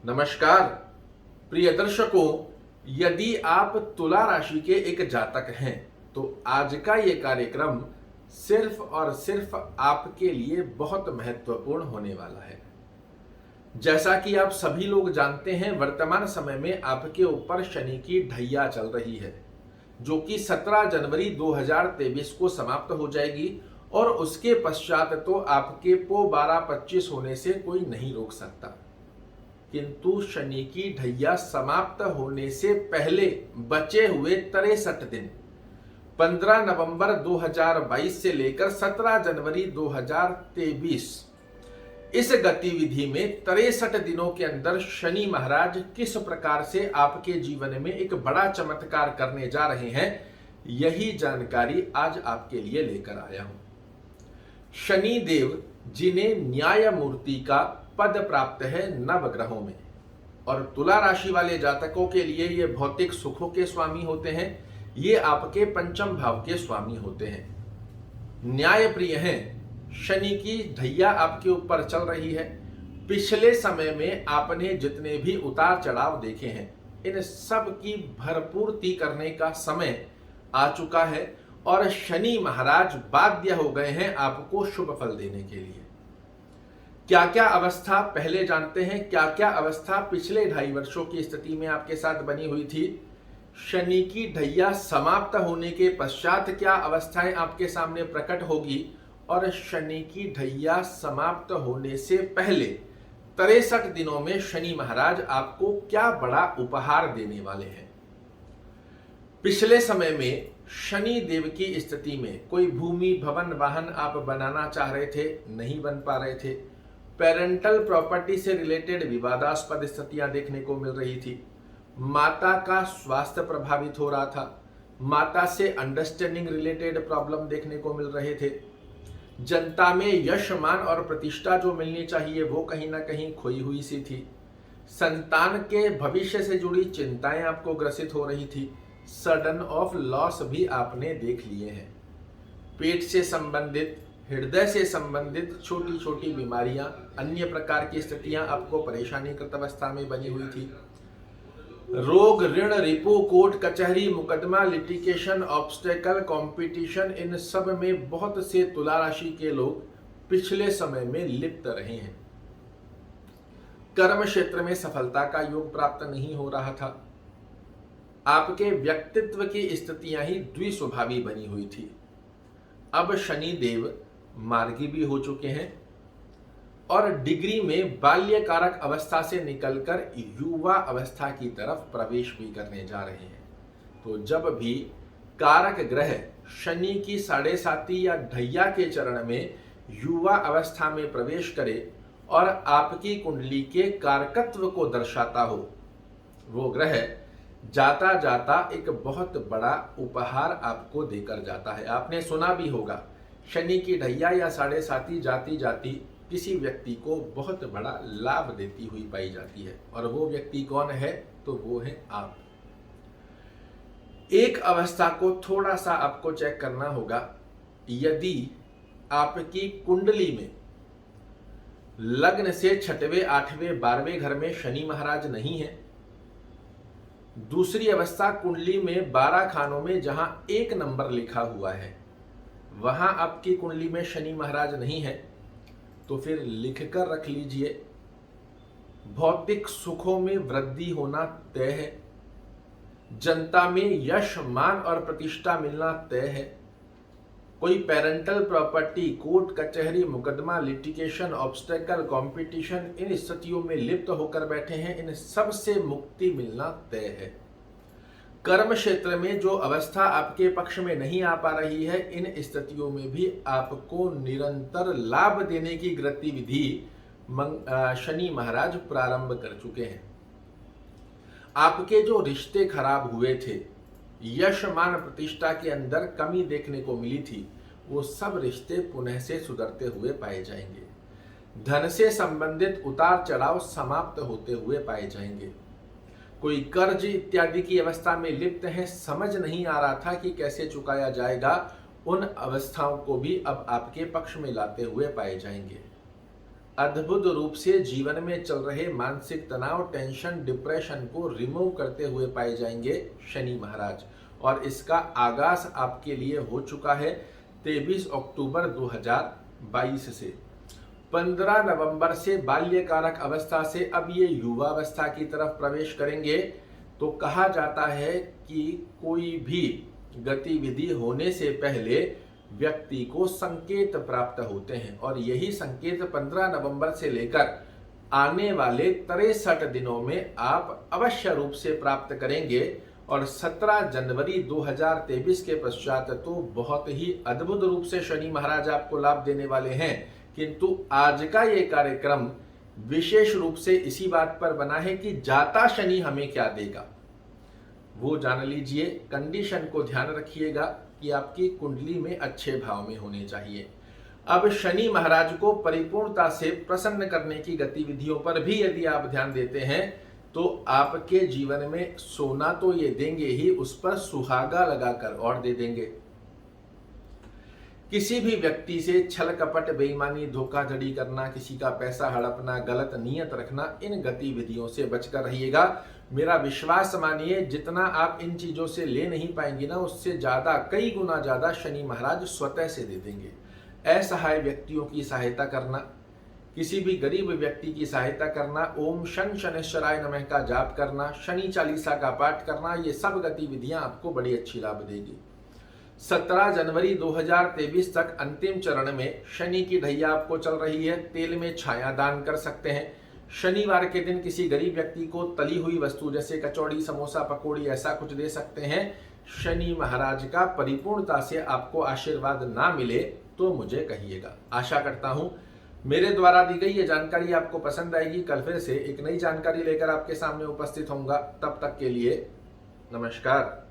नमस्कार प्रिय दर्शकों, यदि आप तुला राशि के एक जातक हैं तो आज का ये कार्यक्रम सिर्फ और सिर्फ आपके लिए बहुत महत्वपूर्ण होने वाला है। जैसा कि आप सभी लोग जानते हैं, वर्तमान समय में आपके ऊपर शनि की ढैया चल रही है, जो कि 17 जनवरी 2023 को समाप्त हो जाएगी और उसके पश्चात तो आपके पो 12-25 होने से कोई नहीं रोक सकता। किंतु शनि की ढैया समाप्त होने से पहले बचे हुए 63 दिन 15 नवंबर 2022 से लेकर 17 जनवरी 2023 इस गतिविधि में 63 दिनों के अंदर शनि महाराज किस प्रकार से आपके जीवन में एक बड़ा चमत्कार करने जा रहे हैं, यही जानकारी आज आपके लिए लेकर आया हूं। शनि देव, जिन्हें न्याय मूर्ति का पद प्राप्त है नवग्रहों में, और तुला राशि वाले जातकों के लिए ये भौतिक सुखों के स्वामी होते हैं। ये आपके पंचम भाव के स्वामी होते हैं, न्याय प्रिय हैं। शनि की ढैया आपके ऊपर चल रही है। पिछले समय में आपने जितने भी उतार चढ़ाव देखे हैं, इन सब की भरपूर्ति करने का समय आ चुका है और शनि महाराज बाध्य हो गए हैं आपको शुभ फल देने के लिए। क्या क्या अवस्था पहले जानते हैं, क्या क्या अवस्था पिछले 2.5 वर्षों की स्थिति में आपके साथ बनी हुई थी। शनि की ढैया समाप्त होने के पश्चात क्या अवस्थाएं आपके सामने प्रकट होगी और शनि की ढैया समाप्त होने से पहले 63 दिनों में शनि महाराज आपको क्या बड़ा उपहार देने वाले हैं। पिछले समय में शनि देव की स्थिति में कोई भूमि, भवन, वाहन आप बनाना चाह रहे थे, नहीं बन पा रहे थे। पेरेंटल प्रॉपर्टी से रिलेटेड विवादास्पद स्थितियां देखने को मिल रही थी। माता का स्वास्थ्य प्रभावित हो रहा था। माता से अंडरस्टैंडिंग रिलेटेड प्रॉब्लम देखने को मिल रहे थे। जनता में यश, मान और प्रतिष्ठा जो मिलनी चाहिए वो कहीं ना कहीं खोई हुई सी थी। संतान के भविष्य से जुड़ी चिंताएं आपको ग्रसित हो रही थी। सडन ऑफ लॉस भी आपने देख लिए हैं। पेट से संबंधित, हृदय से संबंधित छोटी छोटी बीमारियां, अन्य प्रकार की स्थितियां आपको परेशानीकृत अवस्था में बनी हुई थी। रोग, ऋण, रिपो, कोर्ट कचहरी, मुकदमा, लिटिगेशन, ऑब्स्टेकल, कंपटीशन, इन सब में बहुत से तुला राशि के लोग पिछले समय में लिप्त रहे हैं। कर्म क्षेत्र में सफलता का योग प्राप्त नहीं हो रहा था। आपके व्यक्तित्व की स्थितियां ही द्विस्वभावी बनी हुई थी। अब शनि देव मार्गी भी हो चुके हैं और डिग्री में बाल्यकारक अवस्था से निकलकर युवा अवस्था की तरफ प्रवेश भी करने जा रहे हैं। तो जब भी कारक ग्रह शनि की 7.5 या ढैया के चरण में युवा अवस्था में प्रवेश करे और आपकी कुंडली के कारकत्व को दर्शाता हो, वो ग्रह जाता जाता एक बहुत बड़ा उपहार आपको देकर जाता है। आपने सुना भी होगा, शनि की ढैया या 7.5 जाती जाती किसी व्यक्ति को बहुत बड़ा लाभ देती हुई पाई जाती है, और वो व्यक्ति कौन है? तो वो है आप। एक अवस्था को थोड़ा सा आपको चेक करना होगा। यदि आपकी कुंडली में लग्न से 6वें, 8वें, 12वें घर में शनि महाराज नहीं है, दूसरी अवस्था कुंडली में 12 खानों में जहां 1 नंबर लिखा हुआ है वहां आपकी कुंडली में शनि महाराज नहीं है, तो फिर लिख कर रख लीजिए, भौतिक सुखों में वृद्धि होना तय है। जनता में यश, मान और प्रतिष्ठा मिलना तय है। कोई पेरेंटल प्रॉपर्टी, कोर्ट कचहरी, मुकदमा, लिटिगेशन, ऑब्स्टेकल, कंपटीशन, इन स्थितियों में लिप्त होकर बैठे हैं, इन सब से मुक्ति मिलना तय है। कर्म क्षेत्र में जो अवस्था आपके पक्ष में नहीं आ पा रही है, इन स्थितियों में भी आपको निरंतर लाभ देने की गतिविधि शनि महाराज प्रारंभ कर चुके हैं। आपके जो रिश्ते खराब हुए थे, यश, मान, प्रतिष्ठा के अंदर कमी देखने को मिली थी, वो सब रिश्ते पुनः से सुधरते हुए पाए जाएंगे। धन से संबंधित उतार चढ़ाव समाप्त होते हुए पाए जाएंगे। कोई कर्ज इत्यादि की अवस्था में लिप्त है, समझ नहीं आ रहा था कि कैसे चुकाया जाएगा, उन अवस्थाओं को भी अब आपके पक्ष में लाते हुए पाए जाएंगे। अद्भुत रूप से जीवन में चल रहे मानसिक तनाव, टेंशन, डिप्रेशन को रिमूव करते हुए पाए जाएंगे शनि महाराज। और इसका आगाज आपके लिए हो चुका है 23 अक्टूबर 2022 से। 15 नवंबर से बाल्यकारक अवस्था से अब ये युवावस्था की तरफ प्रवेश करेंगे। तो कहा जाता है कि कोई भी गतिविधि होने से पहले व्यक्ति को संकेत प्राप्त होते हैं और यही संकेत 15 नवंबर से लेकर आने वाले 63 दिनों में आप अवश्य रूप से प्राप्त करेंगे। और 17 जनवरी 2023 के पश्चात तो बहुत ही अद्भुत रूप से शनि महाराज आपको लाभ देने वाले हैं। किंतु आज का ये कार्यक्रम विशेष रूप से इसी बात पर बना है कि जाता शनि हमें क्या देगा, वो जान लीजिए। कंडीशन को ध्यान रखिएगा कि आपकी कुंडली में अच्छे भाव में होने चाहिए। अब शनि महाराज को परिपूर्णता से प्रसन्न करने की गतिविधियों पर भी यदि आप ध्यान देते हैं तो आपके जीवन में सोना तो ये देंगे ही, उस पर सुहागा लगाकर और दे देंगे। किसी भी व्यक्ति से छल कपट, बेईमानी, धोखाधड़ी करना, किसी का पैसा हड़पना, गलत नीयत रखना, इन गतिविधियों से बचकर रहिएगा। मेरा विश्वास मानिए, जितना आप इन चीजों से ले नहीं पाएंगे ना, उससे ज्यादा, कई गुना ज्यादा शनि महाराज स्वतः से दे देंगे। असहाय व्यक्तियों की सहायता करना, किसी भी गरीब व्यक्ति की सहायता करना, ओम शन शनैश्चराय नमः का जाप करना, शनि चालीसा का पाठ करना, ये सब गतिविधियां आपको बड़ी अच्छी लाभ देगी। 17 जनवरी 2023 तक अंतिम चरण में शनि की ढैया आपको चल रही है। तेल में छाया दान कर सकते हैं। शनिवार के दिन किसी गरीब व्यक्ति को तली हुई वस्तु जैसे कचौड़ी, समोसा, पकौड़ी ऐसा कुछ दे सकते हैं। शनि महाराज का परिपूर्णता से आपको आशीर्वाद ना मिले तो मुझे कहिएगा। आशा करता हूं मेरे द्वारा दी गई ये जानकारी आपको पसंद आएगी। कल फिर से एक नई जानकारी लेकर आपके सामने उपस्थित होऊंगा। तब तक के लिए नमस्कार।